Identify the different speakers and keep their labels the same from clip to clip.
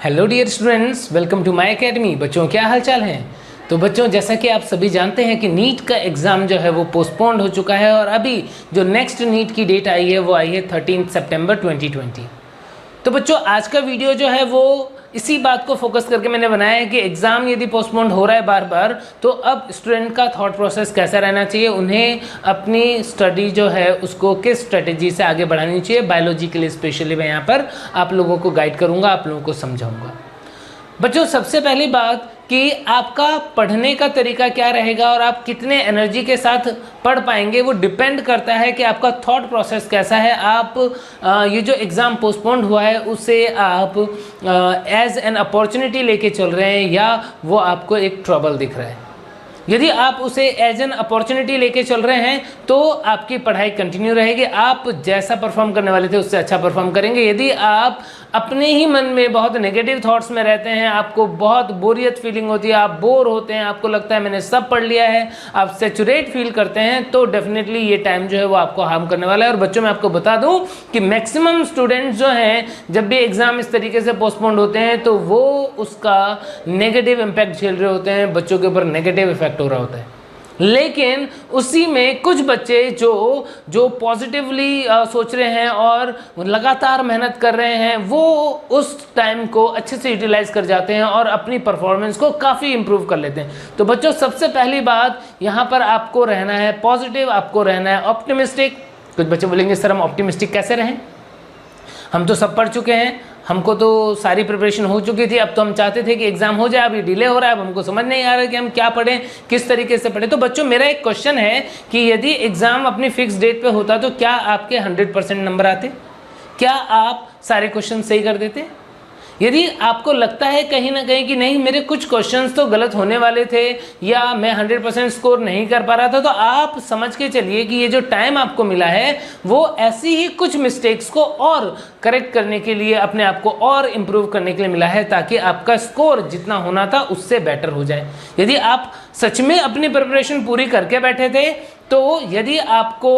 Speaker 1: Hello dear students, welcome to my academy. बच्चों क्या हालचाल हैं। तो बच्चों जैसा कि आप सभी जानते हैं कि नीट का एग्ज़ाम जो है वो पोस्टपोन्ड हो चुका है और अभी जो नेक्स्ट नीट की डेट आई है वो आई है 13 सितंबर 2020। तो बच्चों आज का वीडियो जो है वो इसी बात को फोकस करके मैंने बनाया है कि एग्ज़ाम यदि पोस्टपोन्ड हो रहा है बार बार तो अब स्टूडेंट का थॉट प्रोसेस कैसा रहना चाहिए, उन्हें अपनी स्टडी जो है उसको किस स्ट्रेटेजी से आगे बढ़ानी चाहिए। बायोलॉजी के लिए स्पेशली मैं यहाँ पर आप लोगों को गाइड करूँगा, आप लोगों को समझाऊँगा। बच्चों सबसे पहली बात कि आपका पढ़ने का तरीका क्या रहेगा और आप कितने एनर्जी के साथ पढ़ पाएंगे वो डिपेंड करता है कि आपका थॉट प्रोसेस कैसा है। आप ये जो एग्ज़ाम पोस्टपोन्ड हुआ है उसे आप एज एन अपॉर्चुनिटी लेके चल रहे हैं या वो आपको एक ट्रबल दिख रहा है। यदि आप उसे एज एन अपॉर्चुनिटी लेके चल रहे हैं तो आपकी पढ़ाई कंटिन्यू रहेगी, आप जैसा परफॉर्म करने वाले थे उससे अच्छा परफॉर्म करेंगे। यदि आप अपने ही मन में बहुत नेगेटिव थॉट्स में रहते हैं, आपको बहुत बोरियत फीलिंग होती है, आप बोर होते हैं, आपको लगता है मैंने सब पढ़ लिया है, आप सैचुरेट फील करते हैं, तो डेफिनेटली ये टाइम जो है वो आपको हार्म करने वाला है। और बच्चों मैं आपको बता दूं कि मैक्सिमम स्टूडेंट्स जो हैं जब भी एग्ज़ाम इस तरीके से पोस्टपोन्ड होते हैं तो वो उसका नेगेटिव इम्पैक्ट झेल रहे होते हैं, बच्चों के ऊपर नेगेटिव इफेक्ट हो रहा होता है। लेकिन उसी में कुछ बच्चे जो पॉजिटिवली सोच रहे हैं और लगातार मेहनत कर रहे हैं वो उस टाइम को अच्छे से यूटिलाइज कर जाते हैं और अपनी परफॉर्मेंस को काफ़ी इंप्रूव कर लेते हैं। तो बच्चों सबसे पहली बात यहाँ पर आपको रहना है पॉजिटिव, आपको रहना है ऑप्टिमिस्टिक। कुछ बच्चे बोलेंगे सर हम ऑप्टिमिस्टिक कैसे रहें, हम तो सब पढ़ चुके हैं, हमको तो सारी प्रिपरेशन हो चुकी थी, अब तो हम चाहते थे कि एग्ज़ाम हो जाए, अभी डिले हो रहा है, अब हमको समझ नहीं आ रहा है कि हम क्या पढ़ें, किस तरीके से पढ़ें। तो बच्चों मेरा एक क्वेश्चन है कि यदि एग्ज़ाम अपनी फिक्स डेट पे होता तो क्या आपके 100% नंबर आते? क्या आप सारे क्वेश्चन सही कर देते? यदि आपको लगता है कहीं ना कहीं कि नहीं मेरे कुछ क्वेश्चंस तो गलत होने वाले थे या मैं 100% स्कोर नहीं कर पा रहा था, तो आप समझ के चलिए कि ये जो टाइम आपको मिला है वो ऐसी ही कुछ मिस्टेक्स को और करेक्ट करने के लिए, अपने आप को और इम्प्रूव करने के लिए मिला है ताकि आपका स्कोर जितना होना था उससे बेटर हो जाए। यदि आप सच में अपनी प्रिपरेशन पूरी करके बैठे थे तो यदि आपको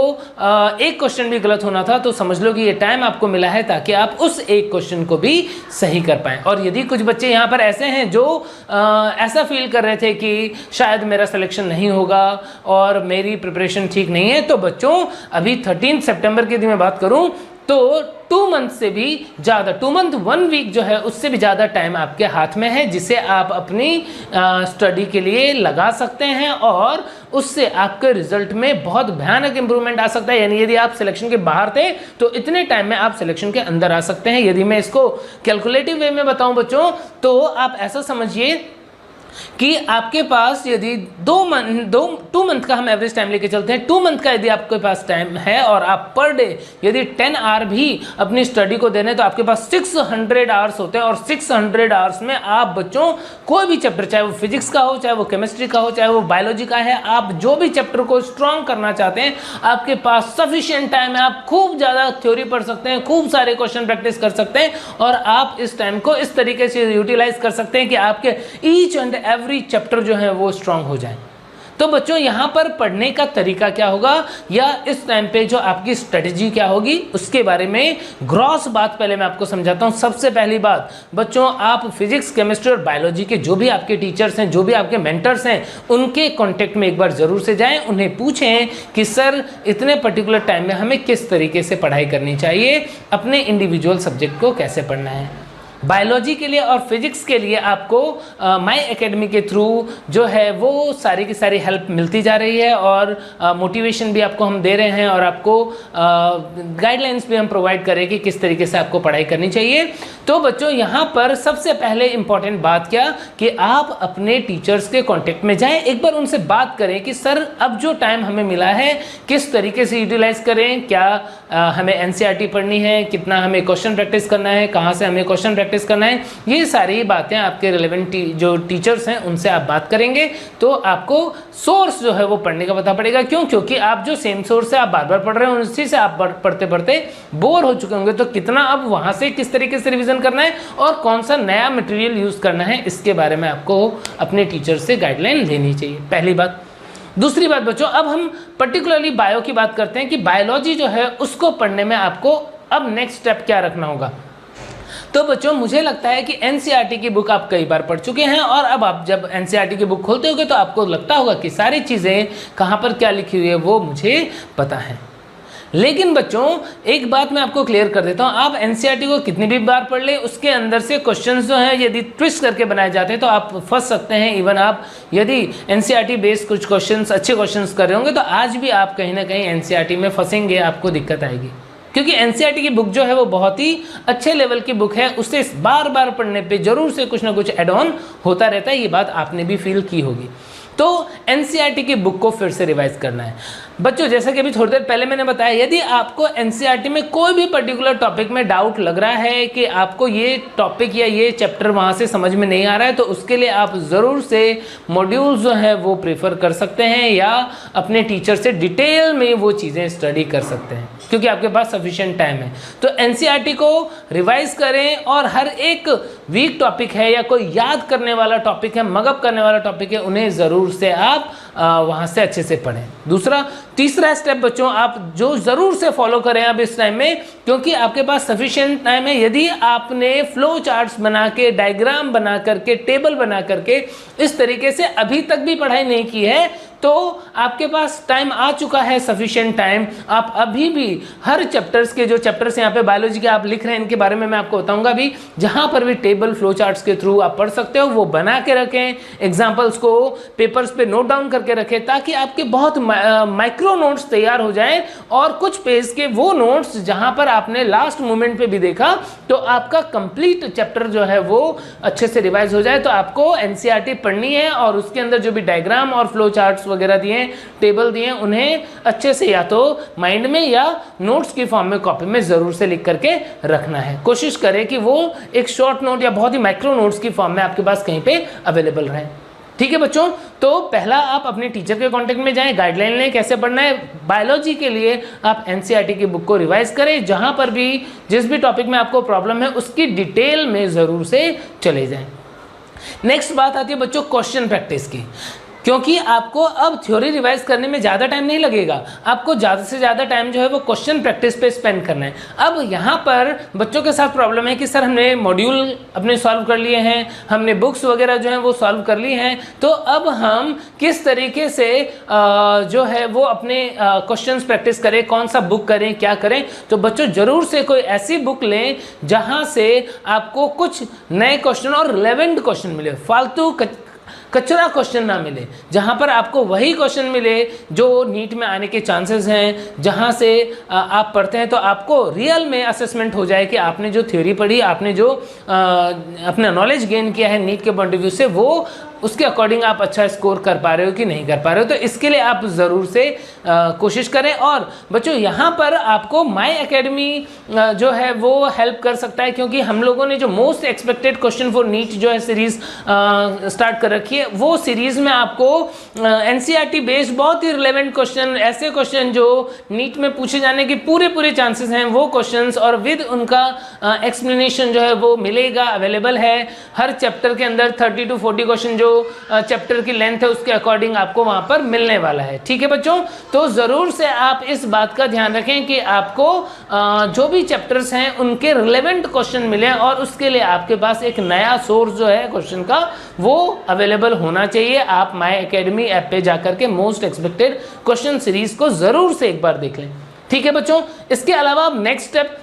Speaker 1: एक क्वेश्चन भी गलत होना था तो समझ लो कि ये टाइम आपको मिला है ताकि आप उस एक क्वेश्चन को भी सही कर पाएं। और यदि कुछ बच्चे यहाँ पर ऐसे हैं जो ऐसा फील कर रहे थे कि शायद मेरा सिलेक्शन नहीं होगा और मेरी प्रिपरेशन ठीक नहीं है, तो बच्चों अभी 13 सितंबर की यदि मैं बात करूँ तो 2 मंथ से भी ज़्यादा, 2 मंथ 1 वीक जो है उससे भी ज़्यादा टाइम आपके हाथ में है जिसे आप अपनी स्टडी के लिए लगा सकते हैं और उससे आपके रिजल्ट में बहुत भयानक इंप्रूवमेंट आ सकता है। यानी यदि आप सिलेक्शन के बाहर थे तो इतने टाइम में आप सिलेक्शन के अंदर आ सकते हैं। यदि मैं इसको कैलकुलेटिव वे में बताऊं बच्चों तो आप ऐसा समझिए कि आपके पास यदि 2 मंथ का हम एवरेज टाइम लेके चलते हैं, 2 मंथ का यदि आपके पास टाइम है और आप पर डे यदि 10 आवर भी अपनी स्टडी को देने तो आपके पास 600 आवर्स होते हैं। और 600 आवर्स में आप बच्चों कोई भी चैप्टर, चाहे वो फिजिक्स का हो, चाहे वो केमिस्ट्री का हो, चाहे वो बायोलॉजी का है, आप जो भी चैप्टर को स्ट्रॉन्ग करना चाहते हैं आपके पास सफिशिएंट टाइम है। आप खूब ज़्यादा थ्योरी पढ़ सकते हैं, खूब सारे क्वेश्चन प्रैक्टिस कर सकते हैं और आप इस टाइम को इस तरीके से यूटिलाइज कर सकते हैं कि आपके ईच एंड एवरी चैप्टर जो है वो स्ट्रांग हो जाए। तो बच्चों यहाँ पर पढ़ने का तरीका क्या होगा या इस टाइम पे जो आपकी स्ट्रेटजी क्या होगी उसके बारे में ग्रॉस बात पहले मैं आपको समझाता हूँ। सबसे पहली बात बच्चों, आप फिजिक्स, केमिस्ट्री और बायोलॉजी के जो भी आपके टीचर्स हैं, जो भी आपके मेंटर्स हैं, उनके कांटेक्ट में एक बार ज़रूर से जाएं, उन्हें पूछें कि सर इतने पर्टिकुलर टाइम में हमें किस तरीके से पढ़ाई करनी चाहिए, अपने इंडिविजुअल सब्जेक्ट को कैसे पढ़ना है। बायोलॉजी के लिए और फिजिक्स के लिए आपको माय एकेडमी के थ्रू जो है वो सारी की सारी हेल्प मिलती जा रही है और मोटिवेशन भी आपको हम दे रहे हैं और आपको गाइडलाइंस भी हम प्रोवाइड करें कि किस तरीके से आपको पढ़ाई करनी चाहिए। तो बच्चों यहाँ पर सबसे पहले इम्पॉर्टेंट बात क्या कि आप अपने टीचर्स के कांटेक्ट में जाएं, एक बार उनसे बात करें कि सर अब जो टाइम हमें मिला है किस तरीके से यूटिलाइज करें, क्या हमें एनसीईआरटी पढ़नी है, कितना हमें क्वेश्चन प्रैक्टिस करना है, कहाँ से हमें क्वेश्चन प्रैक्टिस करना है। ये सारी बातें आपके रिलेवेंट जो टीचर्स हैं उनसे आप बात करेंगे तो आपको सोर्स जो है वो पढ़ने का पता पड़ेगा। क्यों? क्योंकि आप जो सेम सोर्स से आप बार बार पढ़ रहे हैं उसी से आप पढ़ते पढ़ते बोर हो चुके होंगे, तो कितना अब वहां से किस तरीके से रिवीजन करना है और कौन सा नया मटेरियल यूज करना है इसके बारे में आपको अपने टीचर से गाइडलाइन लेनी चाहिए, पहली बात। दूसरी बात बच्चों, अब हम पर्टिकुलरली बायो की बात करते हैं कि बायोलॉजी जो है उसको पढ़ने में आपको अब नेक्स्ट स्टेप क्या रखना होगा। तो बच्चों मुझे लगता है कि एनसीईआरटी की बुक आप कई बार पढ़ चुके हैं और अब आप जब एनसीईआरटी की बुक खोलते होगे तो आपको लगता होगा कि सारी चीज़ें कहाँ पर क्या लिखी हुई है वो मुझे पता है। लेकिन बच्चों एक बात मैं आपको क्लियर कर देता हूँ, आप एनसीईआरटी को कितनी भी बार पढ़ ले उसके अंदर से क्वेश्चंस जो हैं यदि ट्विस्ट करके बनाए जाते हैं तो आप फंस सकते हैं। इवन आप यदि एनसीईआरटी बेस्ड कुछ क्वेश्चंस अच्छे क्वेश्चंस कर रहे होंगे तो आज भी आप कहीं ना कहीं एनसीईआरटी में फंसेंगे, आपको दिक्कत आएगी। क्योंकि एनसीईआरटी की बुक जो है वो बहुत ही अच्छे लेवल की बुक है, उससे बार बार पढ़ने पे जरूर से कुछ ना कुछ एड ऑन होता रहता है, ये बात आपने भी फील की होगी। तो एनसीईआरटी की बुक को फिर से रिवाइज करना है बच्चों। जैसा कि अभी थोड़ी देर पहले मैंने बताया, यदि आपको एनसीईआरटी में कोई भी पर्टिकुलर टॉपिक में डाउट लग रहा है कि आपको ये टॉपिक या ये चैप्टर वहाँ से समझ में नहीं आ रहा है, तो उसके लिए आप ज़रूर से मॉड्यूल्स जो है वो प्रेफर कर सकते हैं या अपने टीचर से डिटेल में वो चीज़ें स्टडी कर सकते हैं, क्योंकि आपके पास सफिशिएंट टाइम है। तो एनसीईआरटी को रिवाइज करें और हर एक वीक टॉपिक है या कोई याद करने वाला टॉपिक है, मगअप करने वाला टॉपिक है, उन्हें ज़रूर से आप वहाँ से अच्छे से पढ़ें। तीसरा स्टेप बच्चों आप जो ज़रूर से फॉलो करें अब इस टाइम में, क्योंकि आपके पास सफिशिएंट टाइम है। यदि आपने फ्लो चार्ट्स बना के, डायग्राम बना करके, टेबल बना करके इस तरीके से अभी तक भी पढ़ाई नहीं की है तो आपके पास टाइम आ चुका है, सफिशिएंट टाइम। आप अभी भी हर चैप्टर्स के, जो चैप्टर्स यहाँ पे बायोलॉजी के आप लिख रहे हैं इनके बारे में मैं आपको बताऊंगा भी, जहाँ पर भी टेबल फ्लो चार्ट्स के थ्रू आप पढ़ सकते हो वो बना के रखें, एग्जाम्पल्स को पेपर्स पे नोट डाउन करके रखें, ताकि आपके बहुत माइक्रो नोट्स तैयार हो जाएं और कुछ पेज के वो नोट्स जहाँ पर आपने लास्ट मोमेंट पे भी देखा तो आपका कंप्लीट चैप्टर जो है वो अच्छे से रिवाइज हो जाए। तो आपको एनसीईआरटी पढ़नी है और उसके अंदर जो भी डायग्राम और फ्लो चार्ट्स वगैरह दिए, टेबल दिए, उन्हें अच्छे से या तो माइंड में या नोट्स की फॉर्म में कॉपी में जरूर से लिख करके रखना है। कोशिश करें कि वो एक शॉर्ट नोट या बहुत ही माइक्रो नोट्स की फॉर्म में आपके पास कहीं पे अवेलेबल रहे। ठीक है बच्चों, तो पहला आप अपने टीचर के कांटेक्ट में जाएं, गाइडलाइन लें कैसे पढ़ना है। बायोलॉजी के लिए आप एनसीईआरटी की बुक को रिवाइज करें, जहां पर भी जिस भी टॉपिक में आपको प्रॉब्लम है उसकी डिटेल में जरूर से चले जाएं। नेक्स्ट बात आती है बच्चों क्वेश्चन प्रैक्टिस की, क्योंकि आपको अब थ्योरी रिवाइज करने में ज़्यादा टाइम नहीं लगेगा, आपको ज़्यादा से ज़्यादा टाइम जो है वो क्वेश्चन प्रैक्टिस पे स्पेंड करना है। अब यहाँ पर बच्चों के साथ प्रॉब्लम है कि सर हमने मॉड्यूल अपने सॉल्व कर लिए हैं, हमने बुक्स वगैरह जो हैं वो सॉल्व कर ली हैं, तो अब हम किस तरीके से जो है वो अपने क्वेश्चंस प्रैक्टिस करें, कौन सा बुक करें, क्या करें। तो बच्चों ज़रूर से कोई ऐसी बुक लें जहाँ से आपको कुछ नए क्वेश्चन और रिलेवेंट क्वेश्चन मिले, फालतू कचरा क्वेश्चन ना मिले, जहाँ पर आपको वही क्वेश्चन मिले जो नीट में आने के चांसेस हैं, जहाँ से आप पढ़ते हैं तो आपको रियल में असेसमेंट हो जाए कि आपने जो थ्योरी पढ़ी, आपने जो अपना नॉलेज गेन किया है नीट के पॉइंट ऑफ व्यू से, वो उसके अकॉर्डिंग आप अच्छा स्कोर कर पा रहे हो कि नहीं कर पा रहे हो। तो इसके लिए आप ज़रूर से कोशिश करें। और बच्चों यहाँ पर आपको माई एकेडमी जो है वो हेल्प कर सकता है, क्योंकि हम लोगों ने जो most expected question for NEET जो है सीरीज़ स्टार्ट कर रखी है, वो सीरीज़ में आपको एनसीईआरटी बेस्ड बहुत ही रिलेवेंट क्वेश्चन, ऐसे क्वेश्चन जो नीट में पूछे जाने के पूरे चांसेस हैं, वो क्वेश्चंस और विद उनका एक्सप्लेनेशन जो है वो मिलेगा, अवेलेबल है। हर चैप्टर के अंदर 30 to 40 क्वेश्चन जो चैप्टर की लेंथ है उसके अकॉर्डिंग आपको वहां पर मिलने वाला है। ठीक है बच्चों, तो जरूर से आप इस बात का ध्यान रखें कि आपको जो भी चैप्टर्स हैं उनके रिलेवेंट क्वेश्चन मिले, और उसके लिए आपके पास एक नया सोर्स जो है क्वेश्चन का वो अवेलेबल होना चाहिए। आप माई एकेडमी ऐप पे जाकर के मोस्ट एक्सपेक्टेड क्वेश्चन सीरीज को जरूर से एक बार देख लें। ठीक है बच्चों, इसके अलावा नेक्स्ट स्टेप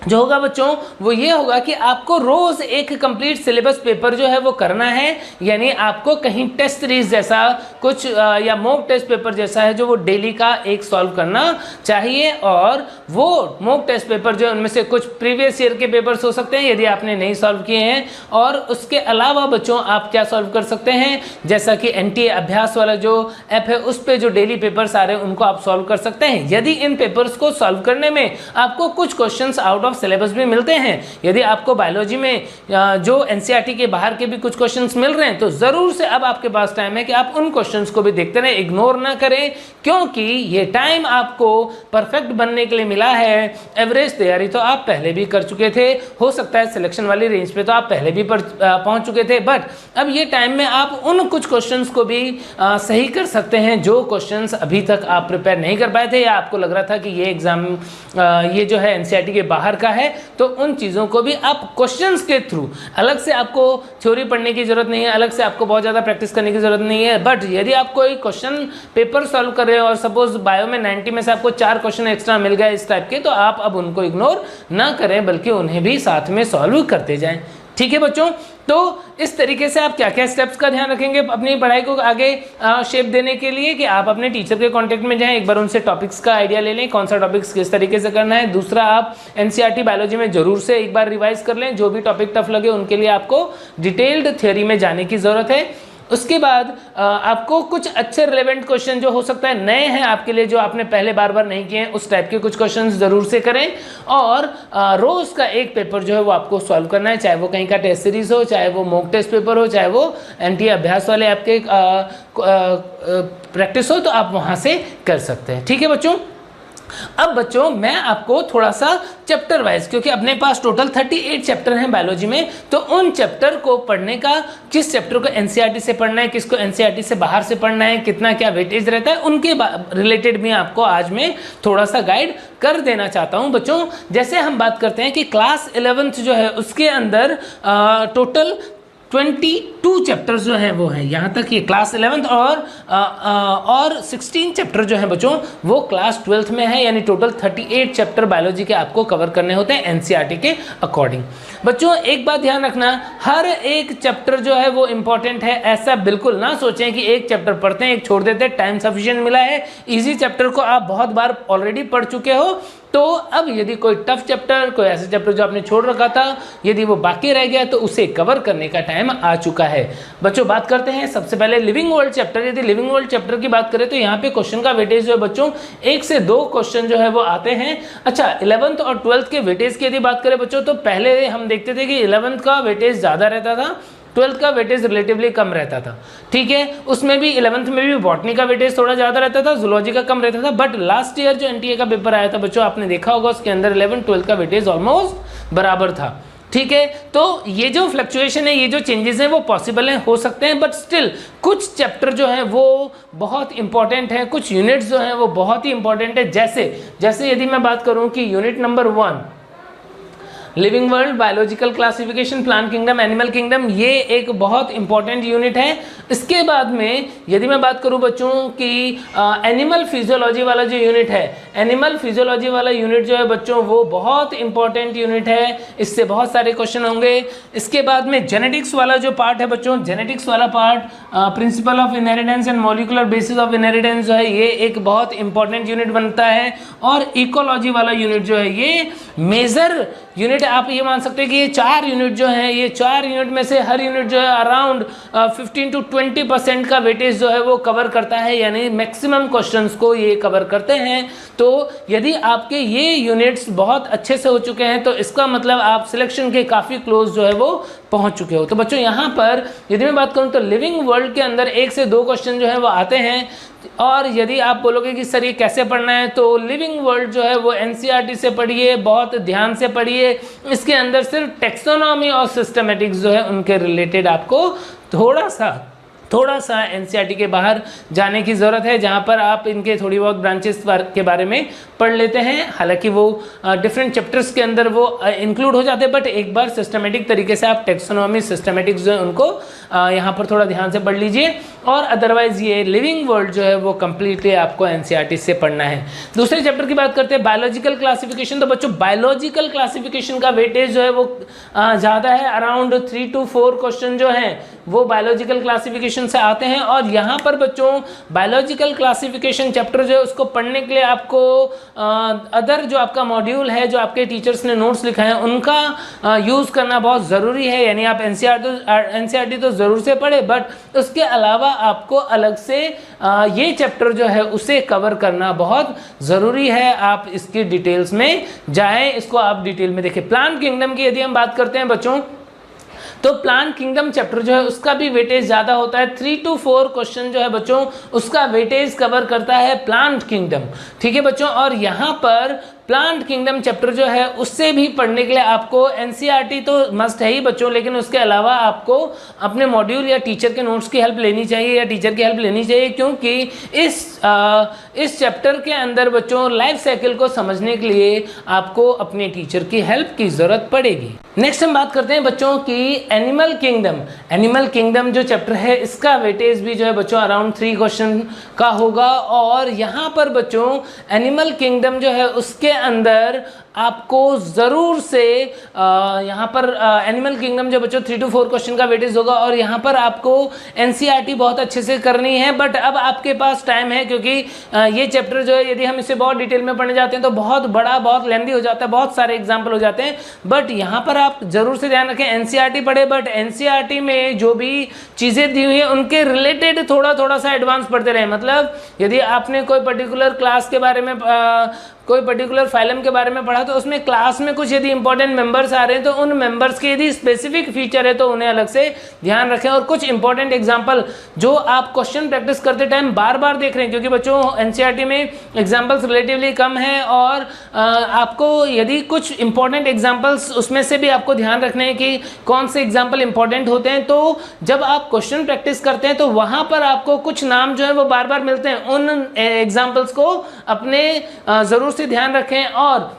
Speaker 1: जो होगा बच्चों वो ये होगा कि आपको रोज एक कंप्लीट सिलेबस पेपर जो है वो करना है, यानी आपको कहीं टेस्ट सीरीज जैसा कुछ या मॉक टेस्ट पेपर जैसा है जो वो डेली का एक सॉल्व करना चाहिए। और वो मॉक टेस्ट पेपर जो है उनमें से कुछ प्रीवियस ईयर के पेपर्स हो सकते हैं यदि आपने नहीं सॉल्व किए हैं, और उसके अलावा बच्चों आप क्या सॉल्व कर सकते हैं, जैसा कि एनटीए अभ्यास वाला जो ऐप है उस पर जो डेली पेपर्स आ रहे हैं उनको आप सॉल्व कर सकते हैं। यदि इन पेपर्स को सॉल्व करने में आपको कुछ क्वेश्चन आउट सिलेबस भी मिलते हैं, यदि आपको बायोलॉजी में जो एनसीईआरटी के बाहर के भी कुछ क्वेश्चंस मिल रहे हैं, तो जरूर से अब आपके पास टाइम है कि आप उन क्वेश्चंस को भी देखते रहें, इग्नोर ना करें, क्योंकि ये टाइम आपको परफेक्ट बनने के लिए मिला मिला है, एवरेज तैयारी तो आप पहले भी कर चुके थे, हो सकता है सिलेक्शन वाली रेंज पे तो आप पहले भी पहुंच चुके थे, बट अब ये टाइम में आप उन कुछ क्वेश्चंस को भी सही कर सकते हैं जो क्वेश्चंस अभी तक आप प्रिपेयर नहीं कर पाए थे या आपको लग रहा था कि ये एग्जाम ये जो है एनसीईआरटी के बाहर का है, तो उन चीज़ों को भी आप क्वेश्चंस के थ्रू, अलग से आपको थ्योरी पढ़ने की जरूरत नहीं है, अलग से आपको बहुत ज़्यादा प्रैक्टिस करने की जरूरत नहीं है, बट यदि आप कोई क्वेश्चन पेपर सॉल्व कर रहे हो और सपोज बायो में 90 में से आपको 4 क्वेश्चन एक्स्ट्रा मिल गए इस टाइप के, तो आप अब उनको इग्नोर ना करें बल्कि उन्हें भी साथ में सॉल्व करते जाएं। ठीक है बच्चों, तो इस तरीके से आप क्या क्या स्टेप्स का ध्यान रखेंगे अपनी पढ़ाई को आगे शेप देने के लिए कि आप अपने टीचर के कांटेक्ट में जाएं, एक बार उनसे टॉपिक्स का आइडिया ले लें, कौन सा टॉपिक्स किस तरीके से करना है। दूसरा, आप एनसीईआरटी बायोलॉजी में जरूर से एक बार रिवाइज कर लें, जो भी टॉपिक टफ लगे उनके लिए आपको डिटेल्ड थ्योरी में जाने की ज़रूरत है। उसके बाद आपको कुछ अच्छे रिलेवेंट क्वेश्चन जो हो सकता है नए हैं आपके लिए, जो आपने पहले बार बार नहीं किए हैं, उस टाइप के कुछ क्वेश्चंस जरूर से करें। और रोज का एक पेपर जो है वो आपको सॉल्व करना है, चाहे वो कहीं का टेस्ट सीरीज हो, चाहे वो मॉक टेस्ट पेपर हो, चाहे वो एनटीए अभ्यास वाले आपके प्रैक्टिस हो, तो आप वहाँ से कर सकते हैं। ठीक है बच्चों, अब बच्चों मैं आपको थोड़ा सा चैप्टर वाइज, क्योंकि अपने पास टोटल 38 चैप्टर हैं बायोलॉजी में, तो उन चैप्टर को पढ़ने का, किस चैप्टर को एनसीईआरटी से पढ़ना है, किसको एनसीईआरटी से बाहर से पढ़ना है, कितना क्या वेटेज रहता है, उनके रिलेटेड भी आपको आज मैं थोड़ा सा गाइड कर देना चाहता हूं बच्चों। जैसे हम बात करते हैं कि क्लास 11th जो है उसके अंदर टोटल 22 चैप्टर्स जो हैं वो हैं, यहाँ तक ये क्लास 11th और 16 चैप्टर जो हैं बच्चों वो क्लास 12th में है, यानी टोटल 38 चैप्टर बायोलॉजी के आपको कवर करने होते हैं एनसीईआरटी के अकॉर्डिंग। बच्चों एक बात ध्यान रखना, हर एक चैप्टर जो है वो इंपॉर्टेंट है, ऐसा बिल्कुल ना सोचें कि एक चैप्टर पढ़ते हैं एक छोड़ देते हैं, टाइम सफिशिएंट मिला है, इजी चैप्टर को आप बहुत बार ऑलरेडी पढ़ चुके हो, तो अब यदि कोई टफ चैप्टर, कोई ऐसे चैप्टर जो आपने छोड़ रखा था, यदि वो बाकी रह गया तो उसे कवर करने का टाइम आ चुका है। बच्चों बात करते हैं सबसे पहले लिविंग वर्ल्ड चैप्टर। यदि लिविंग वर्ल्ड चैप्टर की बात करें तो यहाँ पे क्वेश्चन का वेटेज जो है बच्चों 1 से 2 क्वेश्चन जो है वो आते हैं। अच्छा, 11th और 12th के वेटेज की यदि बात करें बच्चों, तो पहले हम देखते थे कि 11th का वेटेज ज़्यादा रहता था, 12th का वेटेज रिलेटिवली कम रहता था। ठीक है, उसमें भी 11th में भी बॉटनी का वेटेज थोड़ा ज़्यादा रहता था, जूलॉजी का कम रहता था, बट लास्ट ईयर जो एनटीए का पेपर आया था बच्चों आपने देखा होगा उसके अंदर 11th 12th का वेटेज ऑलमोस्ट बराबर था। ठीक है, तो ये जो फ्लक्चुएशन है, ये जो चेंजेस हैं वो पॉसिबल हैं, हो सकते हैं, बट स्टिल कुछ चैप्टर जो हैं वो बहुत इंपॉर्टेंट हैं, कुछ यूनिट्स जो हैं वो बहुत ही इंपॉर्टेंट है। जैसे यदि मैं बात करूं कि unit number 1 living world, biological classification, plant kingdom, animal kingdom, ये एक बहुत इंपॉर्टेंट यूनिट है। इसके बाद में यदि मैं बात करूं बच्चों कि एनिमल फिजियोलॉजी वाला जो यूनिट है, एनिमल फिजियोलॉजी वाला यूनिट जो है बच्चों वो बहुत इंपॉर्टेंट यूनिट है, इससे बहुत सारे क्वेश्चन होंगे। इसके बाद में जेनेटिक्स वाला जो पार्ट है बच्चों, जेनेटिक्स वाला part, principal of inheritance and molecular basis of inheritance जो है ये एक बहुत इंपॉर्टेंट यूनिट बनता है। और इकोलॉजी वाला यूनिट जो है ये मेजर यूनिट, आप ये मान सकते हैं कि ये 4 यूनिट जो है, ये 4 यूनिट में से हर यूनिट जो है अराउंड 15 to 20% का वेटेज जो है वो कवर करता है, यानी मैक्सिमम क्वेश्चंस को ये कवर करते हैं। तो यदि आपके ये यूनिट्स बहुत अच्छे से हो चुके हैं तो इसका मतलब आप सिलेक्शन के काफ़ी क्लोज जो है वो पहुंच चुके हो। तो बच्चों यहाँ पर यदि मैं बात करूँ तो लिविंग वर्ल्ड के अंदर 1 से 2 क्वेश्चन जो है वो आते हैं। और यदि आप बोलोगे कि सर ये कैसे पढ़ना है, तो लिविंग वर्ल्ड जो है वो एनसीईआरटी से पढ़िए, बहुत ध्यान से पढ़िए। इसके अंदर सिर्फ टेक्सोनॉमी और सिस्टमेटिक्स जो है उनके रिलेटेड आपको थोड़ा सा एनसीईआरटी के बाहर जाने की ज़रूरत है, जहाँ पर आप इनके थोड़ी बहुत ब्रांचेस के बारे में पढ़ लेते हैं। हालांकि वो डिफरेंट चैप्टर्स के अंदर वो इंक्लूड हो जाते हैं, बट एक बार सिस्टमेटिक तरीके से आप टेक्सोनॉमी, सिस्टमेटिक्स जो है उनको यहाँ पर थोड़ा ध्यान से पढ़ लीजिए। और अदरवाइज ये लिविंग वर्ल्ड जो है वो कम्प्लीटली आपको एनसीईआरटी से पढ़ना है। दूसरे चैप्टर की बात करते हैं बायोलॉजिकल क्लासिफिकेशन। तो बच्चों बायोलॉजिकल क्लासिफिकेशन का वेटेज जो है वो ज़्यादा है, अराउंड 3 to 4 क्वेश्चन जो हैं वो बायोलॉजिकल क्लासिफिकेशन से आते हैं। और यहाँ पर बच्चों बायोलॉजिकल क्लासिफिकेशन चैप्टर जो है उसको पढ़ने के लिए आपको अदर जो आपका मॉड्यूल है, जो आपके टीचर्स ने नोट्स लिखा है, उनका यूज़ करना बहुत ज़रूरी है। यानी आप एनसीईआरटी तो ज़रूर से पढ़े, बट उसके अलावा आपको अलग से ये चैप्टर जो है उसे कवर करना बहुत ज़रूरी है। आप इसकी डिटेल्स में जाएं, इसको आप डिटेल में देखें। प्लांट किंगडम की यदि हम बात करते हैं बच्चों, तो प्लांट किंगडम चैप्टर जो है उसका भी वेटेज ज़्यादा होता है। 3 to 4 क्वेश्चन जो है बच्चों उसका वेटेज कवर करता है प्लांट किंगडम। ठीक है बच्चों, और यहाँ पर प्लांट किंगडम चैप्टर जो है उससे भी पढ़ने के लिए आपको एनसीईआरटी तो मस्ट है ही बच्चों, लेकिन उसके अलावा आपको अपने मॉड्यूल या टीचर के नोट्स की हेल्प लेनी चाहिए या टीचर की हेल्प लेनी चाहिए, क्योंकि इस चैप्टर के अंदर बच्चों लाइफ साइकिल को समझने के लिए आपको अपने टीचर की हेल्प की ज़रूरत पड़ेगी। नेक्स्ट हम बात करते हैं बच्चों की एनिमल किंगडम। एनिमल किंगडम जो चैप्टर है इसका वेटेज भी जो है बच्चों अराउंड 3 क्वेश्चन का होगा, और यहाँ पर बच्चों एनिमल किंगडम जो है उसके अंदर आपको ज़रूर से यहाँ पर एनिमल किंगडम जो बच्चों 3 to 4 क्वेश्चन का वेटेज होगा, और यहाँ पर आपको एनसीईआरटी बहुत अच्छे से करनी है। बट अब आपके पास टाइम है, क्योंकि ये चैप्टर जो है यदि हम इसे बहुत डिटेल में पढ़ने जाते हैं तो बहुत बड़ा, बहुत लेंदी हो जाता है, बहुत सारे एग्जाम्पल हो जाते हैं। बट यहाँ पर आप जरूर से ध्यान रखें, एनसीईआरटी पढ़े, बट एनसीईआरटी में जो भी चीज़ें दी हुई है उनके रिलेटेड थोड़ा सा एडवांस पढ़ते रहे। मतलब यदि आपने कोई पर्टिकुलर क्लास के बारे में कोई पर्टिकुलर फाइलम के बारे में पढ़ा तो उसमें क्लास में कुछ यदि इंपॉर्टेंट मेंबर्स आ रहे हैं तो उन मेंबर्स के यदि स्पेसिफिक फीचर है तो उन्हें अलग से ध्यान रखें। और कुछ इंपॉर्टेंट एग्जांपल जो आप क्वेश्चन प्रैक्टिस करते टाइम बार बार देख रहे हैं, क्योंकि बच्चों एनसीईआरटी में एग्जांपल्स रिलेटिवली कम है, और आपको यदि कुछ इंपॉर्टेंट एग्जांपल्स उसमें से भी आपको ध्यान रखना है कि कौन से एग्जाम्पल इंपॉर्टेंट होते हैं। तो जब आप क्वेश्चन प्रैक्टिस करते हैं तो वहाँ पर आपको कुछ नाम जो है वो बार बार मिलते हैं, उन एग्जाम्पल्स को अपने ज़रूर से ध्यान रखें। और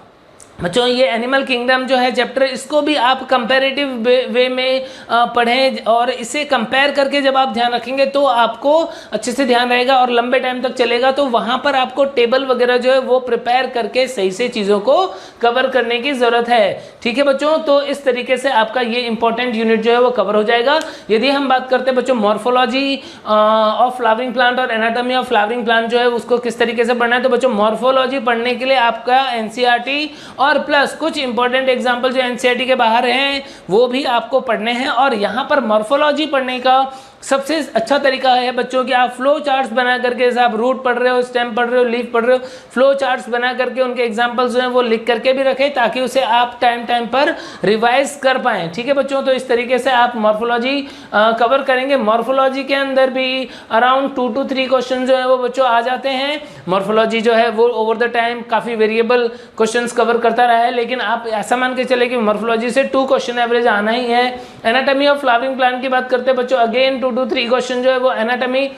Speaker 1: बच्चों ये एनिमल किंगडम जो है चैप्टर, इसको भी आप कंपैरेटिव वे में पढ़ें, और इसे कंपेयर करके जब आप ध्यान रखेंगे तो आपको अच्छे से ध्यान रहेगा और लंबे टाइम तक चलेगा। तो वहाँ पर आपको टेबल वगैरह जो है वो प्रिपेयर करके सही से चीज़ों को कवर करने की ज़रूरत है। ठीक है बच्चों, तो इस तरीके से आपका ये इंपॉर्टेंट यूनिट जो है वो कवर हो जाएगा। यदि हम बात करते हैं बच्चों मॉर्फोलॉजी ऑफ फ्लावरिंग प्लांट और एनाटॉमी ऑफ फ्लावरिंग प्लांट जो है उसको किस तरीके से पढ़ना है, तो बच्चों मॉर्फोलॉजी पढ़ने के लिए आपका एनसीईआरटी और प्लस कुछ इंपॉर्टेंट एग्जांपल जो एनसीईआरटी के बाहर हैं वो भी आपको पढ़ने हैं। और यहाँ पर मॉर्फोलॉजी पढ़ने का सबसे अच्छा तरीका है बच्चों कि आप फ्लो चार्ट्स बना करके, जैसे आप रूट पढ़ रहे हो, स्टेम पढ़ रहे हो, लीफ पढ़ रहे हो, फ्लो चार्ट्स बना करके उनके एग्जांपल्स जो हैं वो लिख करके भी रखें, ताकि उसे आप टाइम पर रिवाइज कर पाएँ। ठीक है बच्चों, तो इस तरीके से आप मॉर्फोलॉजी कवर करेंगे। मॉर्फोलॉजी के अंदर भी अराउंड 2 to 3 क्वेश्चन जो है वो बच्चों आ जाते हैं। मॉर्फोलॉजी जो है वो ओवर द टाइम काफ़ी वेरिएबल क्वेश्चन कवर करता रहा है, लेकिन आप ऐसा मान के चले कि मॉर्फोलॉजी से 2 क्वेश्चन एवरेज आना ही है। एनाटॉमी ऑफ फ्लावरिंग प्लांट की बात करते हैं बच्चों, अगेन 2 to 3 क्वेश्चन जो है वो एनाटॉमी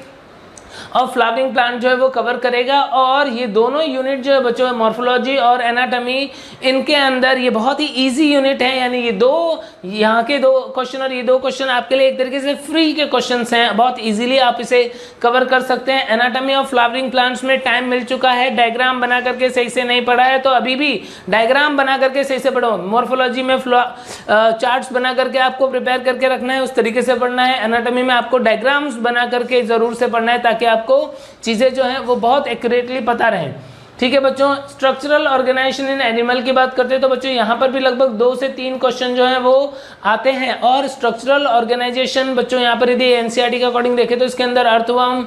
Speaker 1: और फ्लावरिंग प्लांट जो है वो कवर करेगा। और ये दोनों यूनिट जो है बच्चों मॉर्फोलॉजी और एनाटॉमी, इनके अंदर ये बहुत ही इजी यूनिट है, यानी ये यहाँ के 2 क्वेश्चन और ये 2 क्वेश्चन आपके लिए एक तरीके से फ्री के क्वेश्चंस हैं, बहुत इजीली आप इसे कवर कर सकते हैं। एनाटॉमी ऑफ फ्लावरिंग प्लांट्स में टाइम मिल चुका है, डायग्राम बना करके सही से नहीं पढ़ा है तो अभी भी डायग्राम बना करके सही से पढ़ो। मॉर्फोलॉजी में चार्ट्स बना करके आपको प्रिपेयर करके रखना है, उस तरीके से पढ़ना है। एनाटॉमी में आपको डायग्राम्स बना करके ज़रूर से पढ़ना है, ताकि आपको चीजें जो हैं वो बहुत एक्यूरेटली पता रहें। ठीक है बच्चों, स्ट्रक्चरल ऑर्गेनाइजेशन इन एनिमल की बात करते हैं तो बच्चों यहाँ पर भी लगभग 2 से 3 क्वेश्चन जो हैं वो आते हैं। और स्ट्रक्चरल ऑर्गेनाइजेशन बच्चों यहाँ पर यदि एनसीईआरटी के अकॉर्डिंग देखें तो इसके अंदर अर्थवर्म,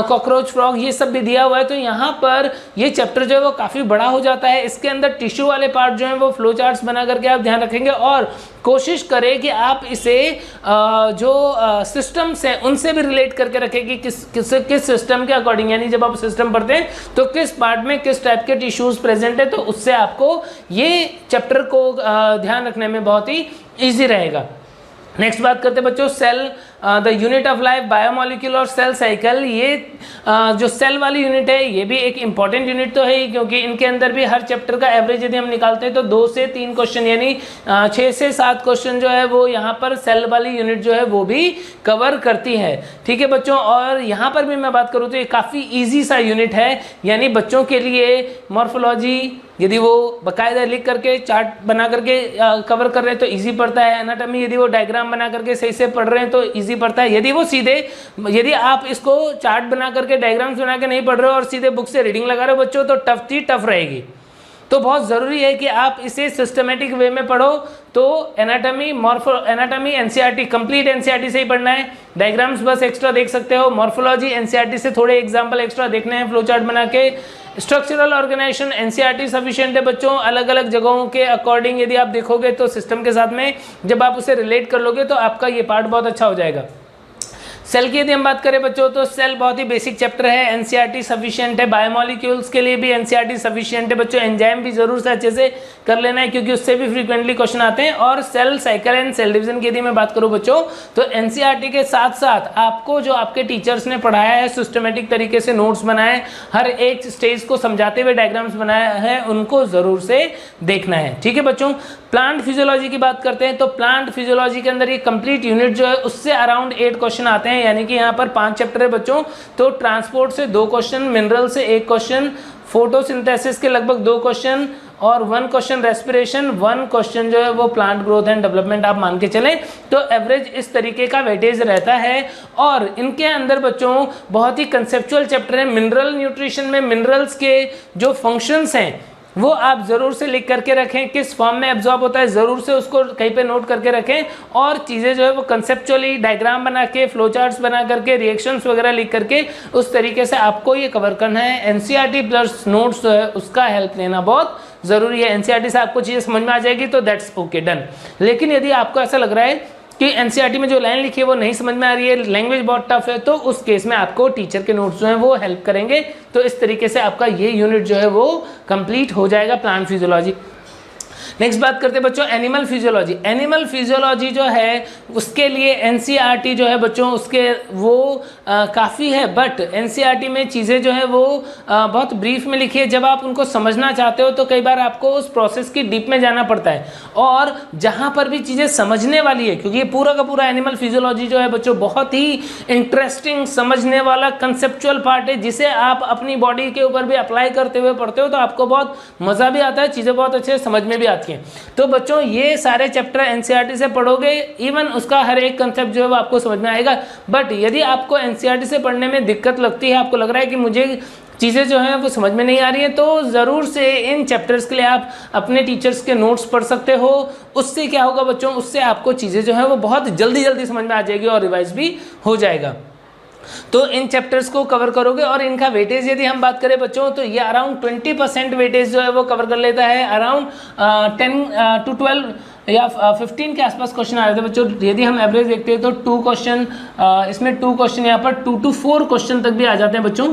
Speaker 1: कॉकरोच, फ्रॉग ये सब भी दिया हुआ है। तो यहाँ पर ये चैप्टर जो है वो काफ़ी बड़ा हो जाता है। इसके अंदर टिश्यू वाले पार्ट जो हैं वो फ्लो चार्ट्स बना करके आप ध्यान रखेंगे, और कोशिश करें कि आप इसे जो सिस्टम्स हैं उनसे भी रिलेट करके रखें कि किस सिस्टम के अकॉर्डिंग, यानी जब आप सिस्टम पढ़ते हैं तो किस पार्ट में किस टाइप के टिश्यूज प्रेजेंट है, तो उससे आपको ये चैप्टर को ध्यान रखने में बहुत ही ईजी रहेगा। नेक्स्ट बात करते हैं बच्चों cell, the unit of life, biomolecule और सेल साइकिल। ये जो सेल वाली यूनिट है ये भी एक इंपॉर्टेंट यूनिट तो है ही, क्योंकि इनके अंदर भी हर चैप्टर का एवरेज यदि हम निकालते हैं तो 2 से 3 क्वेश्चन यानी 6 से 7 क्वेश्चन जो है वो यहाँ पर सेल वाली यूनिट जो है वो भी कवर करती है। ठीक है बच्चों, और यहाँ पर भी मैं बात करूँ तो ये काफ़ी ईजी सा यूनिट है, यानी बच्चों के लिए मॉर्फोलॉजी यदि वो बाकायदा लिख करके चार्ट बना करके कवर कर रहे हैं तो इजी पड़ता है। एनाटॉमी यदि वो डायग्राम बना करके सही से पढ़ रहे हैं तो इजी पड़ता है। यदि आप इसको चार्ट बना करके डायग्राम्स बना के नहीं पढ़ रहे हो और सीधे बुक से रीडिंग लगा रहे हो बच्चों, तो टफ रहेगी। तो बहुत ज़रूरी है कि आप इसे सिस्टमेटिक वे में पढ़ो। तो एनाटॉमी एनसीईआरटी कंप्लीट एनसीईआरटी से ही पढ़ना है, डायग्राम्स बस एक्स्ट्रा देख सकते हो। मॉर्फोलॉजी एनसीईआरटी से थोड़े एग्जाम्पल एक्स्ट्रा देखने हैं फ्लो चार्ट बना के। स्ट्रक्चरल ऑर्गेनाइजेशन एनसीईआरटी सफिशिएंट है बच्चों, अलग अलग जगहों के अकॉर्डिंग यदि आप देखोगे तो सिस्टम के साथ में जब आप उसे रिलेट कर लोगे तो आपका ये पार्ट बहुत अच्छा हो जाएगा। सेल की यदि हम बात करें बच्चों तो सेल बहुत ही बेसिक चैप्टर है, एनसीईआरटी सफिशिएंट है। बायोमोलिक्यूल्स के लिए भी एनसीईआरटी सफिशिएंट है बच्चों। एंजाइम भी जरूर से अच्छे से कर लेना है क्योंकि उससे भी फ्रीक्वेंटली क्वेश्चन आते हैं। और cell cycle and cell division की यदि मैं बात करूं बच्चों तो एनसीईआरटी के साथ साथ आपको जो आपके टीचर्स ने पढ़ाया है, सिस्टमेटिक तरीके से नोट्स बनाए, हर एक स्टेज को समझाते हुए डायग्राम्स बनाया है, उनको जरूर से देखना है। ठीक है बच्चों, प्लांट फिजियोलॉजी की बात करते हैं तो प्लांट फिजियोलॉजी के अंदर ये कंप्लीट यूनिट जो है उससे अराउंड 8 क्वेश्चन आते हैं, यानी कि यहाँ पर 5 चैप्टर है बच्चों। तो ट्रांसपोर्ट से 2 क्वेश्चन, मिनरल से 1 क्वेश्चन, फोटोसिंथेसिस के लगभग 2 क्वेश्चन और 1 क्वेश्चन रेस्पिरेशन, 1 क्वेश्चन जो है वो प्लांट ग्रोथ एंड डेवलपमेंट आप मान के चलें। तो एवरेज इस तरीके का वेटेज रहता है। और इनके अंदर बच्चों बहुत ही कंसेप्चुअल चैप्टर है। मिनरल न्यूट्रिशन में मिनरल्स के जो फंक्शंस हैं वो आप ज़रूर से लिख करके रखें, किस फॉर्म में एब्जॉर्ब होता है ज़रूर से उसको कहीं पे नोट करके रखें। और चीज़ें जो है वो कंसेप्चुअली डायग्राम बना के, फ्लो चार्ट्स बना करके, रिएक्शंस वगैरह लिख करके उस तरीके से आपको ये कवर करना है। एनसीईआरटी प्लस नोट्स जो है उसका हेल्प लेना बहुत ज़रूरी है। एनसीईआरटी से आपको चीज़ें समझ में आ जाएगी तो दैट्स ओके, डन। लेकिन यदि आपको ऐसा लग रहा है कि एनसीईआरटी में जो लाइन लिखी है वो नहीं समझ में आ रही है, लैंग्वेज बहुत टफ है, तो उस केस में आपको टीचर के नोट्स जो हैं वो हेल्प करेंगे। तो इस तरीके से आपका ये यूनिट जो है वो कंप्लीट हो जाएगा, प्लांट फिजियोलॉजी। नेक्स्ट बात करते हैं बच्चों एनिमल फिजियोलॉजी। एनिमल फिजियोलॉजी जो है उसके लिए एनसीईआरटी जो है बच्चों उसके वो काफ़ी है, बट एनसीईआरटी में चीज़ें जो है वो बहुत ब्रीफ में लिखी है। जब आप उनको समझना चाहते हो तो कई बार आपको उस प्रोसेस की डीप में जाना पड़ता है। और जहाँ पर भी चीज़ें समझने वाली है, क्योंकि ये पूरा का पूरा एनिमल फिजियोलॉजी जो है बच्चों बहुत ही इंटरेस्टिंग, समझने वाला कंसेप्चुअल पार्ट है, जिसे आप अपनी बॉडी के ऊपर भी अप्लाई करते हुए पढ़ते हो तो आपको बहुत मज़ा भी आता है, चीज़ें बहुत अच्छे से समझ में भी आती हैं। तो बच्चों ये सारे चैप्टर एनसीईआरटी से पढ़ोगे, इवन उसका हर एक कंसेप्ट जो है वो आपको समझ में आएगा। बट यदि आपको एनसीईआरटी से पढ़ने में दिक्कत लगती है, आपको लग रहा है कि मुझे चीज़ें जो हैं वो समझ में नहीं आ रही हैं, तो ज़रूर से इन चैप्टर्स के लिए आप अपने टीचर्स के नोट्स पढ़ सकते हो। उससे क्या होगा बच्चों, उससे आपको चीज़ें जो हैं वो बहुत जल्दी जल्दी समझ में आ जाएगी और रिवाइज भी हो जाएगा। तो इन चैप्टर्स को कवर करोगे। और इनका वेटेज यदि हम बात करें बच्चों तो ये अराउंड 20% वेटेज जो है वो कवर कर लेता है। अराउंड 10 to 12 या 15 के आसपास क्वेश्चन आ रहे थे बच्चों। यदि हम एवरेज देखते हैं तो 2 क्वेश्चन, इसमें 2 क्वेश्चन, यहाँ पर 2 to 4 क्वेश्चन तक भी आ जाते हैं बच्चों।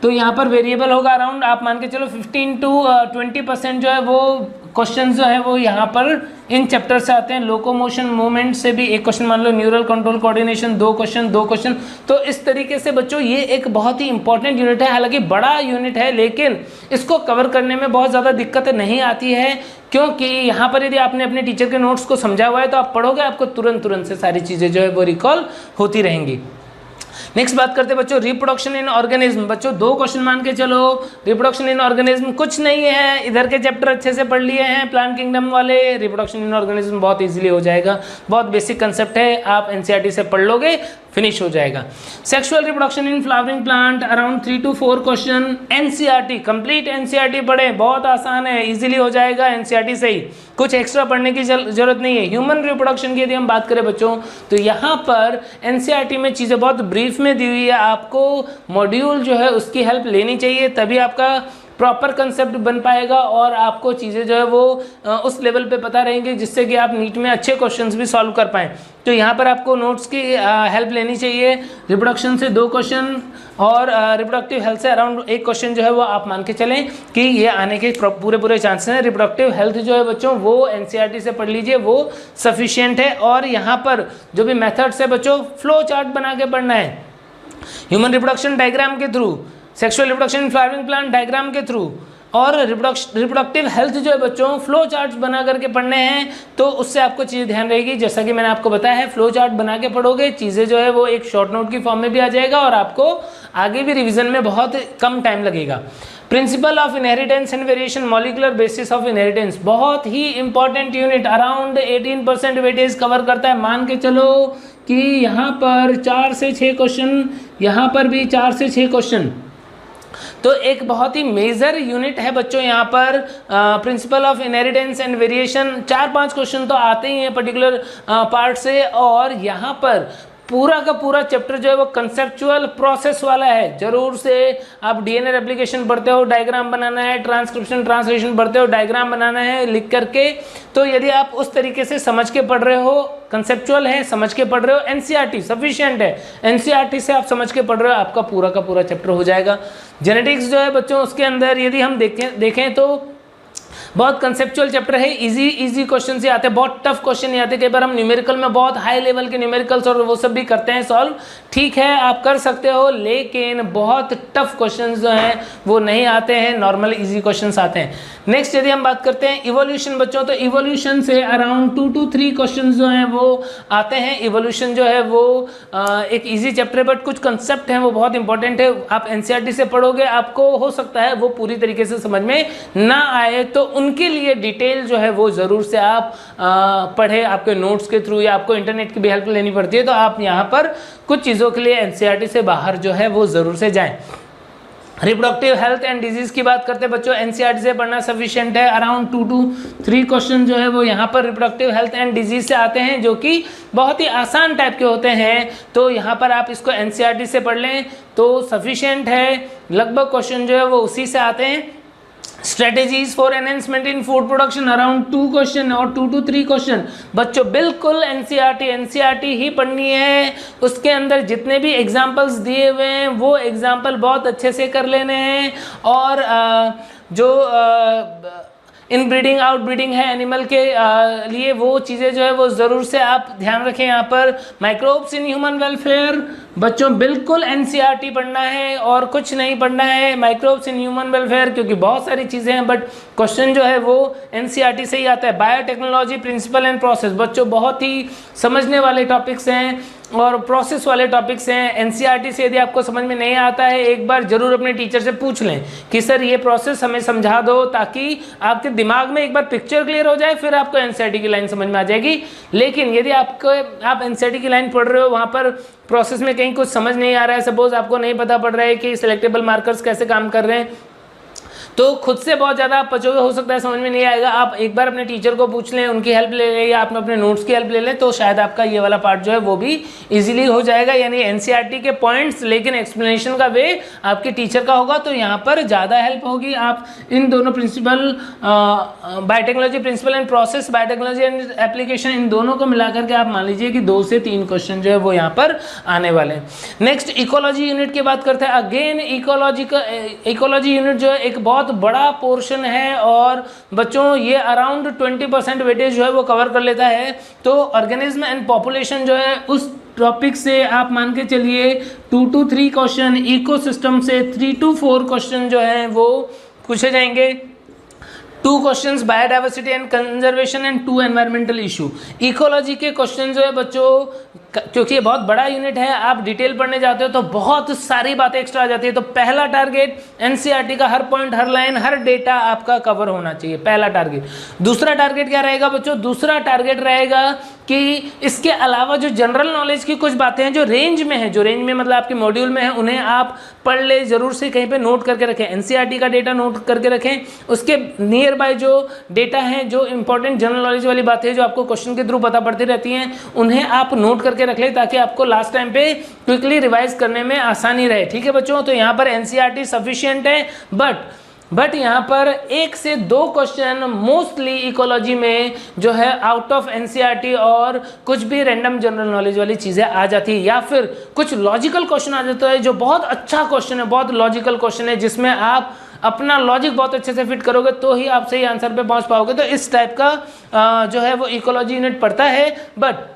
Speaker 1: तो यहाँ पर वेरिएबल होगा अराउंड, आप मान के चलो 15 to 20% जो है वो क्वेश्चन जो है वो यहाँ पर इन चैप्टर से आते हैं। लोकोमोशन मूवमेंट से भी 1 क्वेश्चन मान लो, न्यूरल कंट्रोल कोऑर्डिनेशन 2 क्वेश्चन। तो इस तरीके से बच्चों ये एक बहुत ही इंपॉर्टेंट यूनिट है। हालांकि बड़ा यूनिट है लेकिन इसको कवर करने में बहुत ज़्यादा दिक्कत नहीं आती है, क्योंकि यहाँ पर यदि आपने अपने टीचर के नोट्स को समझा हुआ है तो आप पढ़ोगे, आपको तुरंत से सारी चीज़ें जो है वो रिकॉल होती रहेंगी। नेक्स्ट बात करते हैं बच्चों रिप्रोडक्शन इन ऑर्गेनिज्म। बच्चों 2 क्वेश्चन मान के चलो। रिप्रोडक्शन इन ऑर्गेनिज्म कुछ नहीं है, इधर के चैप्टर अच्छे से पढ़ लिए हैं प्लांट किंगडम वाले, रिप्रोडक्शन इन ऑर्गेनिज्म बहुत इजीली हो जाएगा। बहुत बेसिक कंसेप्ट है, आप एनसीईआरटी से पढ़ लोगे, फिनिश हो जाएगा। Sexual reproduction in flowering plant around 3 to 4 question. NCERT complete NCERT पढ़े, बहुत आसान है, इजीली हो जाएगा एनसीईआरटी से ही, कुछ एक्स्ट्रा पढ़ने की जरूरत नहीं है। ह्यूमन रिप्रोडक्शन की यदि हम बात करें बच्चों तो यहाँ पर एनसीईआरटी में चीज़ें बहुत ब्रीफ में दी हुई है। आपको मॉड्यूल जो है उसकी हेल्प लेनी चाहिए, तभी आपका प्रॉपर कंसेप्ट बन पाएगा और आपको चीज़ें जो है वो उस लेवल पे पता रहेंगी जिससे कि आप नीट में अच्छे क्वेश्चंस भी सॉल्व कर पाएँ। तो यहाँ पर आपको नोट्स की हेल्प लेनी चाहिए। रिप्रोडक्शन से 2 क्वेश्चन और रिप्रोडक्टिव हेल्थ से अराउंड 1 क्वेश्चन जो है वो आप मान के चलें कि ये आने के पूरे चांसेस हैं। रिप्रोडक्टिव हेल्थ जो है बच्चों वो एनसीईआरटी से पढ़ लीजिए, वो सफिशिएंट है। और यहाँ पर जो भी मेथड्स है बच्चों, फ्लो चार्ट बना के पढ़ना है। ह्यूमन रिप्रोडक्शन डायग्राम के through, sexual reproduction in flowering plant diagram के थ्रू, और रिप्रोडक्टिव हेल्थ जो है बच्चों फ्लो चार्ट्स बना करके पढ़ने हैं। तो उससे आपको चीज़ें ध्यान रहेगी, जैसा कि मैंने आपको बताया है, फ्लो चार्ट बना के पढ़ोगे, चीज़ें जो है वो एक शॉर्ट नोट की फॉर्म में भी आ जाएगा और आपको आगे भी रिवीजन में बहुत कम टाइम लगेगा। Principle of inheritance and variation, molecular basis of inheritance, बहुत ही important unit, around 18% weightage cover करता है। मान के चलो कि यहाँ पर 4 से 6 क्वेश्चन, यहाँ पर भी 4 से 6 क्वेश्चन, तो एक बहुत ही मेजर यूनिट है बच्चों। यहाँ पर principal of inheritance and variation 4-5 question तो आते ही हैं पर्टिकुलर पार्ट से। और यहाँ पर पूरा का पूरा चैप्टर जो है वो कंसेप्चुअल प्रोसेस वाला है। जरूर से आप डीएनए रेप्लिकेशन पढ़ते हो, डायग्राम बनाना है, ट्रांसक्रिप्शन ट्रांसलेशन पढ़ते हो, डायग्राम बनाना है लिख करके। तो यदि आप उस तरीके से समझ के पढ़ रहे हो, कंसेप्चुअल है, समझ के पढ़ रहे हो, एनसीईआरटी सफिशिएंट है, एनसीईआरटी से आप समझ के पढ़ रहे हो, आपका पूरा का पूरा चैप्टर हो जाएगा। जेनेटिक्स जो है बच्चों, उसके अंदर यदि हम देखें तो बहुत कंसेप्चुअल चैप्टर है, इजी क्वेश्चन ही आते हैं, बहुत टफ क्वेश्चन नहीं आते। कई बार हम न्यूमेरिकल में बहुत हाई लेवल के न्यूमेरिकल्स और वो सब भी करते हैं सॉल्व, ठीक है आप कर सकते हो, लेकिन बहुत टफ क्वेश्चंस जो हैं वो नहीं आते हैं, नॉर्मल इजी क्वेश्चंस आते हैं। नेक्स्ट यदि हम बात करते हैं इवोल्यूशन बच्चों, तो इवोल्यूशन से अराउंड 2 to 3 क्वेश्चन जो हैं वो आते हैं। इवोल्यूशन जो है वो एक इजी चैप्टर है, बट कुछ कंसेप्ट हैं वो बहुत इंपॉर्टेंट है। आप एनसीईआरटी से पढ़ोगे, आपको हो सकता है वो पूरी तरीके से समझ में ना आए, तो उनके लिए डिटेल जो है वो ज़रूर से आप पढ़े, आपके नोट्स के थ्रू या आपको इंटरनेट की भी हेल्प लेनी पड़ती है। तो आप यहाँ पर कुछ चीज़ों के लिए एनसीईआरटी से बाहर जो है वो ज़रूर से जाएं। रिप्रोडक्टिव हेल्थ एंड डिजीज की बात करते हैं बच्चों, एनसीईआरटी से पढ़ना सफिशिएंट है। अराउंड 2 to 3 क्वेश्चन जो है वो यहाँ पर रिप्रोडक्टिव हेल्थ एंड डिजीज से आते हैं, जो कि बहुत ही आसान टाइप के होते हैं। तो यहाँ पर आप इसको एनसीईआरटी से पढ़ लें तो सफिशिएंट है। लगभग क्वेश्चन जो है वो उसी से आते हैं। Strategies for enhancement in food production around 2 question और 2 to 3 क्वेश्चन बच्चों, बिल्कुल एनसीईआरटी ही पढ़नी है। उसके अंदर जितने भी एग्जाम्पल्स दिए हुए हैं वो एग्जाम्पल बहुत अच्छे से कर लेने हैं। और जो इन ब्रीडिंग आउट ब्रीडिंग है एनिमल के लिए, वो चीज़ें जो है वो ज़रूर से आप ध्यान रखें। यहाँ पर माइक्रोब्स इन ह्यूमन वेलफेयर बच्चों, बिल्कुल एनसीईआरटी पढ़ना है और कुछ नहीं पढ़ना है। माइक्रोब्स इन ह्यूमन वेलफेयर, क्योंकि बहुत सारी चीज़ें हैं बट क्वेश्चन जो है वो एनसीईआरटी से ही आता है। बायोटेक्नोलॉजी प्रिंसिपल एंड प्रोसेस बच्चों, बहुत ही समझने वाले टॉपिक्स हैं और प्रोसेस वाले टॉपिक्स हैं। एनसीईआरटी से यदि आपको समझ में नहीं आता है, एक बार जरूर अपने टीचर से पूछ लें कि सर ये प्रोसेस हमें समझा दो, ताकि आपके दिमाग में एक बार पिक्चर क्लियर हो जाए, फिर आपको एनसीईआरटी की लाइन समझ में आ जाएगी। लेकिन यदि आप एनसीईआरटी की लाइन पढ़ रहे हो, वहाँ पर प्रोसेस में कहीं कुछ समझ नहीं आ रहा है, सपोज आपको नहीं पता पड़ रहा है कि सिलेक्टेबल मार्कर्स कैसे काम कर रहे हैं, तो खुद से बहुत ज़्यादा आप पचोगे, हो सकता है समझ में नहीं आएगा। आप एक बार अपने टीचर को पूछ लें, उनकी हेल्प ले लें या आप अपने नोट्स की हेल्प ले लें, तो शायद आपका ये वाला पार्ट जो है वो भी इजीली हो जाएगा। यानी एनसीईआरटी के पॉइंट्स, लेकिन एक्सप्लेनेशन का वे आपके टीचर का होगा, तो यहाँ पर ज़्यादा हेल्प होगी। आप इन दोनों principle, biotechnology principle and process, biotechnology and application, इन दोनों को मिलाकर के आप मान लीजिए कि 2 से 3 क्वेश्चन जो है वो यहाँ पर आने वाले हैं। नेक्स्ट इकोलॉजी यूनिट की बात करते हैं। अगेन इकोलॉजी यूनिट जो है एक बहुत बड़ा पोर्शन है और बच्चों ये अराउंड 20% वेटेज जो है वो कवर कर लेता है। तो ऑर्गेनिज्म एंड पॉपुलेशन जो है उस टॉपिक से आप मान के चलिए 2 to 3 क्वेश्चन, इकोसिस्टम से 3 to 4 क्वेश्चन जो है वो पूछे जाएंगे। 2 questions biodiversity and conservation and 2 environmental issue. Ecology के क्वेश्चन जो है बच्चों, क्योंकि ये बहुत बड़ा यूनिट है, आप डिटेल पढ़ने जाते हो तो बहुत सारी बातें एक्स्ट्रा आ जाती है। तो पहला टारगेट एनसीईआरटी का हर पॉइंट, हर लाइन, हर डेटा आपका कवर होना चाहिए, पहला टारगेट। दूसरा टारगेट क्या रहेगा बच्चों? दूसरा टारगेट रहेगा कि इसके अलावा जो जनरल नॉलेज की कुछ बातें हैं जो रेंज में है, जो रेंज में मतलब आपके मॉड्यूल में है, उन्हें आप पढ़ ले, जरूर से कहीं पे नोट करके रखें। एनसीईआरटी का डेटा नोट करके रखें, उसके नियर बाय जो डेटा हैं, जो इंपॉर्टेंट जनरल नॉलेज वाली बातें हैं जो आपको क्वेश्चन के थ्रू पता पड़ती रहती हैं, उन्हें आप नोट करके रख ले, ताकि आपको लास्ट टाइम पे क्विकली रिवाइज करने में आसानी रहे। ठीक है बच्चों, तो यहाँ पर एनसीईआरटी सफिशिएंट है, बट यहाँ पर 1 से 2 क्वेश्चन मोस्टली इकोलॉजी में जो है आउट ऑफ एनसीईआरटी और कुछ भी रैंडम जनरल नॉलेज वाली चीज़ें आ जाती है, या फिर कुछ लॉजिकल क्वेश्चन आ जाता है जो बहुत अच्छा क्वेश्चन है, बहुत लॉजिकल क्वेश्चन है, जिसमें आप अपना लॉजिक बहुत अच्छे से फिट करोगे तो ही आप सही आंसर पे पहुंच पाओगे। तो इस टाइप का जो है वो इकोलॉजी यूनिट पढ़ता है। बट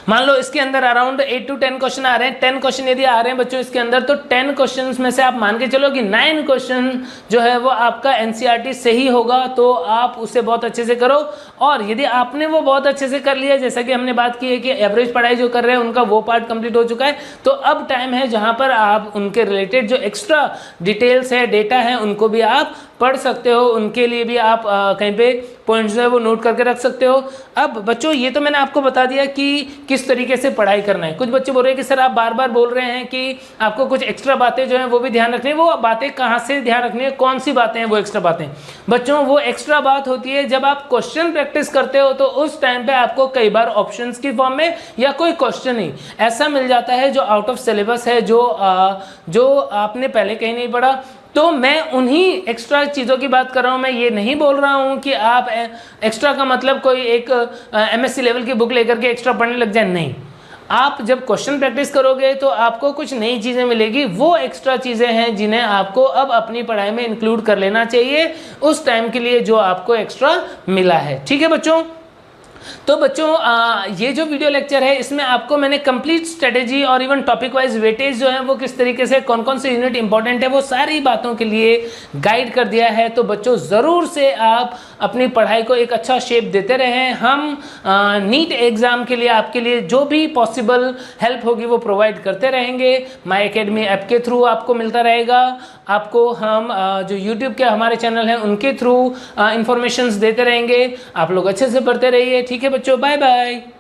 Speaker 1: मान लो इसके अंदर अराउंड 8 to 10 क्वेश्चन आ रहे हैं, 10 क्वेश्चन यदि आ रहे हैं बच्चों इसके अंदर, तो 10 क्वेश्चन में से आप मान के चलो कि 9 क्वेश्चन जो है वो आपका एनसीईआरटी से ही होगा, तो आप उसे बहुत अच्छे से करो। और यदि आपने वो बहुत अच्छे से कर लिया, जैसा कि हमने बात की है कि एवरेज पढ़ाई जो कर रहे हैं उनका वो पार्ट कंप्लीट हो चुका है, तो अब टाइम है जहां पर आप उनके रिलेटेड जो एक्स्ट्रा डिटेल्स है, डेटा है, उनको भी आप पढ़ सकते हो। उनके लिए भी आप कहीं पे पॉइंट्स जो है वो नोट करके रख सकते हो। अब बच्चों ये तो मैंने आपको बता दिया कि किस तरीके से पढ़ाई करना है। कुछ बच्चे बोल रहे हैं कि सर आप बार बार बोल रहे हैं कि आपको कुछ एक्स्ट्रा बातें जो हैं वो भी ध्यान रखनी है। वो बातें कहाँ से ध्यान रखनी है, कौन सी बातें हैं वो एक्स्ट्रा बातें? बच्चों वो एक्स्ट्रा बात होती है जब आप क्वेश्चन प्रैक्टिस करते हो तो उस टाइम पे आपको कई बार ऑप्शंस की फॉर्म में या कोई क्वेश्चन ही ऐसा मिल जाता है जो आउट ऑफ सिलेबस है, जो आपने पहले कहीं नहीं पढ़ा। तो मैं उन्हीं एक्स्ट्रा चीज़ों की बात कर रहा हूँ। मैं ये नहीं बोल रहा हूँ कि आप एक्स्ट्रा का मतलब कोई एक MSc लेवल की बुक लेकर के एक्स्ट्रा पढ़ने लग जाए, नहीं। आप जब क्वेश्चन प्रैक्टिस करोगे तो आपको कुछ नई चीज़ें मिलेगी, वो एक्स्ट्रा चीज़ें हैं जिन्हें आपको अब अपनी पढ़ाई में इंक्लूड कर लेना चाहिए उस टाइम के लिए जो आपको एक्स्ट्रा मिला है। ठीक है बच्चों, तो बच्चों ये जो वीडियो लेक्चर है इसमें आपको मैंने कंप्लीट स्ट्रेटेजी और इवन टॉपिक वाइज वेटेज जो है वो किस तरीके से कौन कौन से यूनिट इंपॉर्टेंट है वो सारी बातों के लिए गाइड कर दिया है। तो बच्चों ज़रूर से आप अपनी पढ़ाई को एक अच्छा शेप देते रहें। हम नीट एग्ज़ाम के लिए आपके लिए जो भी पॉसिबल हेल्प होगी वो प्रोवाइड करते रहेंगे। माई एकेडमी ऐप के थ्रू आपको मिलता रहेगा, आपको हम जो यूट्यूब के हमारे चैनल हैं उनके थ्रू इंफॉर्मेशंस देते रहेंगे। आप लोग अच्छे से पढ़ते रहिए। ठीक है बच्चों, बाय बाय।